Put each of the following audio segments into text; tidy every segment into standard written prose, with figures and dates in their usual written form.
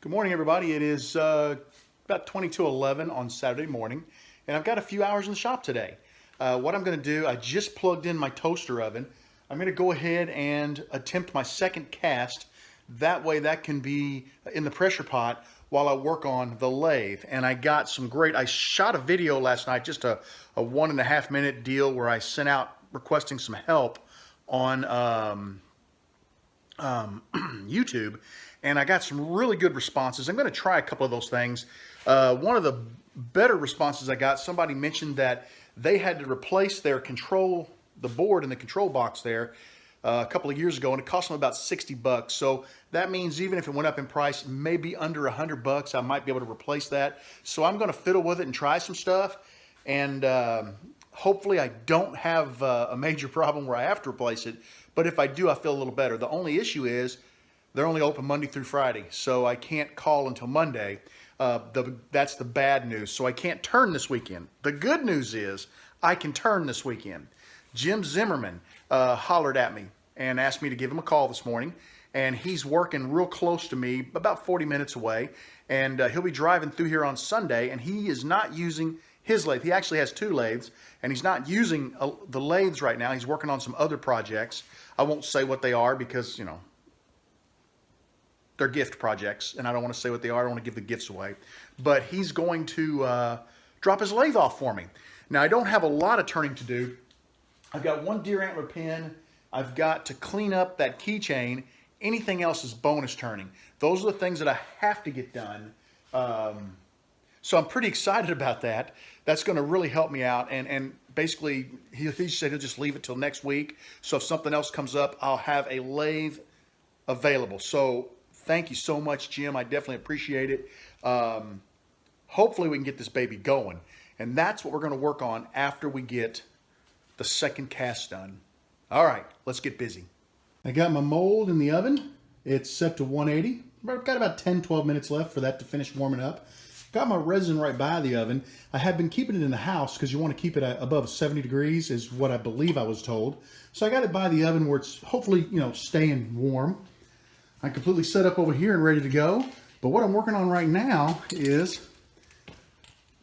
Good morning, everybody. It is about 22:11 on Saturday morning, and I've got a few hours in the shop today. What I'm going to do, I just plugged in my toaster oven. I'm going to go ahead and attempt my second cast. That way that can be in the pressure pot while I work on the lathe. And I got some great, I shot a video last night, just a 1.5 minute deal where I sent out requesting some help on YouTube, and I got some really good responses. I'm going to try a couple of those things. One of the better responses I got, somebody mentioned that they had to replace their the board in the control box there a couple of years ago, and it cost them about 60 bucks. So that means even if it went up in price, maybe under 100 bucks, I might be able to replace that. So I'm going to fiddle with it and try some stuff, and hopefully I don't have a major problem where I have to replace it. But if I do, I feel a little better. The only issue is they're only open Monday through Friday, so I can't call until Monday. That's the bad news. So I can't turn this weekend. The good news is I can turn this weekend. Jim Zimmerman hollered at me and asked me to give him a call this morning, and he's working real close to me, about 40 minutes away, and he'll be driving through here on Sunday, and he is not using his lathe. He actually has 2 lathes, and he's not using the lathes right now. He's working on some other projects. I won't say what they are because, you know, they're gift projects, and I don't want to say what they are. I don't want to give the gifts away. But he's going to drop his lathe off for me. Now, I don't have a lot of turning to do. I've got 1 deer antler pin. I've got to clean up that keychain. Anything else is bonus turning. Those are the things that I have to get done. So I'm pretty excited about that. That's going to really help me out. And basically, he said he'll just leave it till next week. So if something else comes up, I'll have a lathe available. So thank you so much, Jim. I definitely appreciate it. Hopefully we can get this baby going. And that's what we're going to work on after we get the second cast done. All right, let's get busy. I got my mold in the oven. It's set to 180. I've got about 10-12 minutes left for that to finish warming up. Got my resin right by the oven. I have been keeping it in the house because you want to keep it above 70 degrees is what I believe I was told. So I got it by the oven where it's hopefully, you know, staying warm. I'm completely set up over here and ready to go. But what I'm working on right now is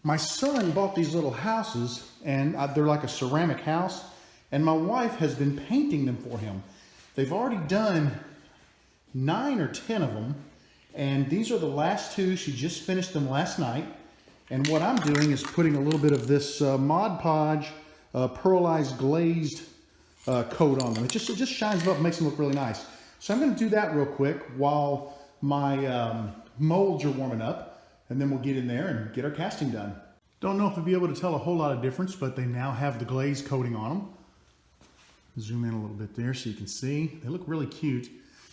my son bought these little houses, and they're like a ceramic house, and my wife has been painting them for him. They've already done 9 or 10 of them, and these are the last 2. She just finished them last night, and what I'm doing is putting a little bit of this Mod Podge pearlized glazed coat on them. It just shines them up and makes them look really nice. So I'm going to do that real quick while my molds are warming up, and then we'll get in there and get our casting done. Don't know if I'll be able to tell a whole lot of difference, but they now have the glaze coating on them. Zoom in a little bit there so you can see. They look really cute.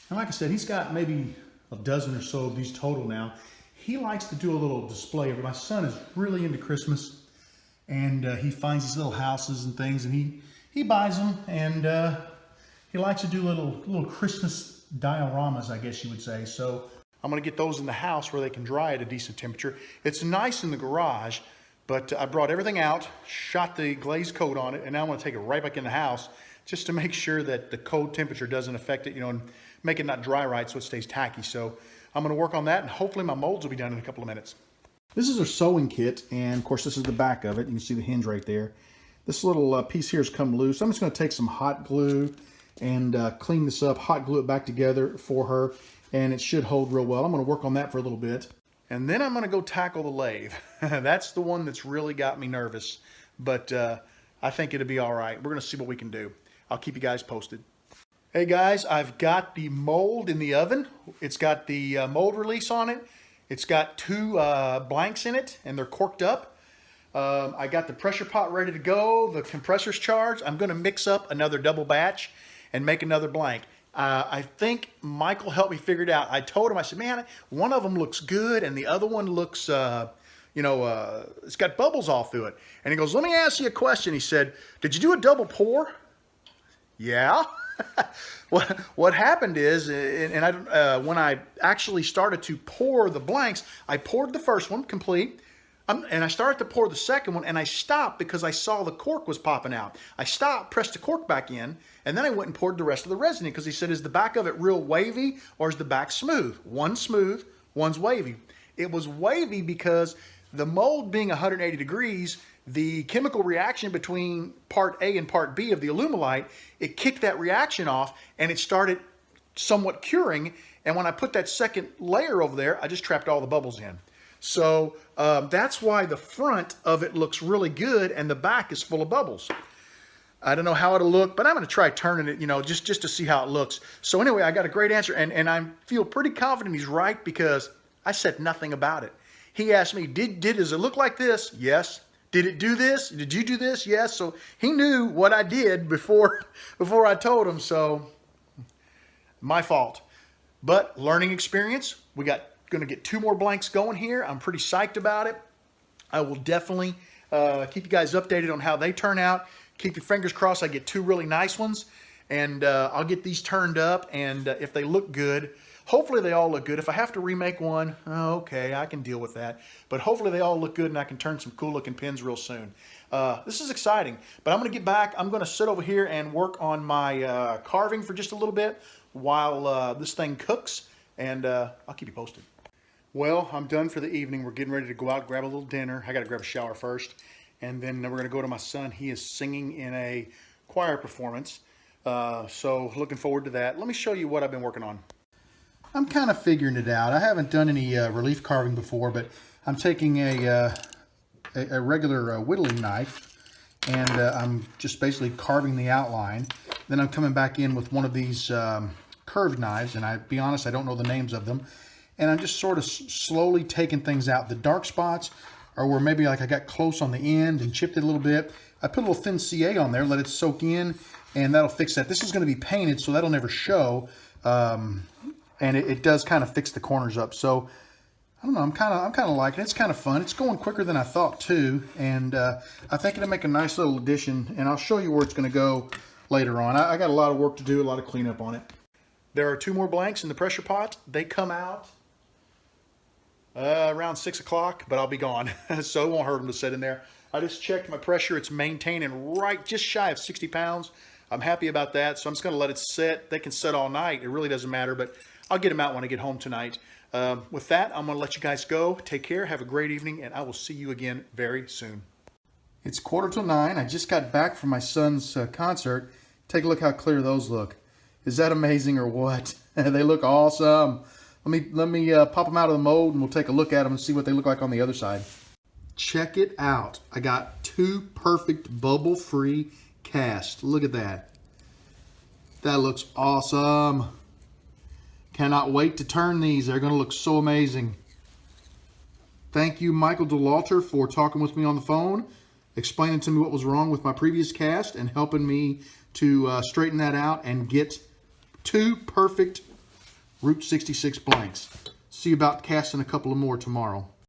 And like I said, he's got maybe a dozen or so of these total now. He likes to do a little display of it. My son is really into Christmas, and he finds these little houses and things, and he buys them, and he likes to do little Christmas dioramas, I guess you would say. So I'm going to get those in the house where they can dry at a decent temperature. It's nice in the garage, but I brought everything out, shot the glaze coat on it, and now I'm going to take it right back in the house just to make sure that the cold temperature doesn't affect it, you know, and make it not dry right so it stays tacky. So I'm going to work on that, and hopefully my molds will be done in a couple of minutes. This is our sewing kit, and of course this is the back of it. You can see the hinge right there. This little piece here has come loose. I'm just going to take some hot glue and clean this up, hot glue it back together for her, and it should hold real well. I'm going to work on that for a little bit, and then I'm going to go tackle the lathe. That's the one that's really got me nervous, but I think it'll be all right. We're going to see what we can do. I'll keep you guys posted. Hey guys, I've got the mold in the oven. It's got the mold release on it. It's got 2 blanks in it, and they're corked up. I got the pressure pot ready to go. The compressor's charged. I'm going to mix up another double batch and make another blank. I think Michael helped me figure it out. I told him, I said, man, one of them looks good and the other one looks, it's got bubbles all through it. And he goes, let me ask you a question. He said, did you do a double pour? Yeah. What happened is, when I actually started to pour the blanks, I poured the first one complete. And I started to pour the second one, and I stopped because I saw the cork was popping out. I stopped, pressed the cork back in, and then I went and poured the rest of the resin in because he said, is the back of it real wavy or is the back smooth? One smooth, one's wavy. It was wavy because the mold being 180 degrees, the chemical reaction between part A and part B of the Alumilite, it kicked that reaction off and it started somewhat curing. And when I put that second layer over there, I just trapped all the bubbles in. So that's why the front of it looks really good and the back is full of bubbles. I don't know how it'll look, but I'm going to try turning it, you know, just to see how it looks. So anyway, I got a great answer, and I feel pretty confident he's right because I said nothing about it. He asked me, does it look like this? Yes. Did it do this? Did you do this? Yes. So he knew what I did before I told him, so my fault. But learning experience, we got going to get 2 more blanks going here. I'm pretty psyched about it. I will definitely keep you guys updated on how they turn out. Keep your fingers crossed I get 2 really nice ones, and I'll get these turned up, and if they look good, hopefully they all look good. If I have to remake one, okay, I can deal with that. But hopefully they all look good and I can turn some cool looking pins real soon. This is exciting, but I'm going to get back. I'm going to sit over here and work on my carving for just a little bit while this thing cooks, and I'll keep you posted. Well, I'm done for the evening. We're getting ready to go out and grab a little dinner. I got to grab a shower first. And then we're going to go to my son. He is singing in a choir performance. So looking forward to that. Let me show you what I've been working on. I'm kind of figuring it out. I haven't done any relief carving before, but I'm taking a regular whittling knife, and I'm just basically carving the outline. Then I'm coming back in with one of these curved knives, and I'll be honest, I don't know the names of them. And I'm just sort of slowly taking things out. The dark spots or where maybe like I got close on the end and chipped it a little bit. I put a little thin CA on there, let it soak in, and that'll fix that. This is going to be painted, so that'll never show, and it does kind of fix the corners up. So I don't know, I'm kind of liking it. It's kind of fun. It's going quicker than I thought too, and I think it'll make a nice little addition. And I'll show you where it's going to go later on. I got a lot of work to do, a lot of cleanup on it. There are 2 more blanks in the pressure pot. They come out around 6 o'clock, but I'll be gone, so it won't hurt them to sit in there. I just checked my pressure. It's maintaining right just shy of 60 pounds. I'm happy about that, so I'm just going to let it sit. They can sit all night. It really doesn't matter, but I'll get them out when I get home tonight. With that, I'm going to let you guys go. Take care. Have a great evening, and I will see you again very soon. It's 8:45. I just got back from my son's concert. Take a look how clear those look. Is that amazing or what? They look awesome. Let me pop them out of the mold, and we'll take a look at them and see what they look like on the other side. Check it out. I got 2 perfect bubble-free casts. Look at that. That looks awesome. Cannot wait to turn these. They're going to look so amazing. Thank you, Michael DeLalter, for talking with me on the phone, explaining to me what was wrong with my previous cast, and helping me to straighten that out and get 2 perfect Route 66 blanks. See about casting a couple of more tomorrow.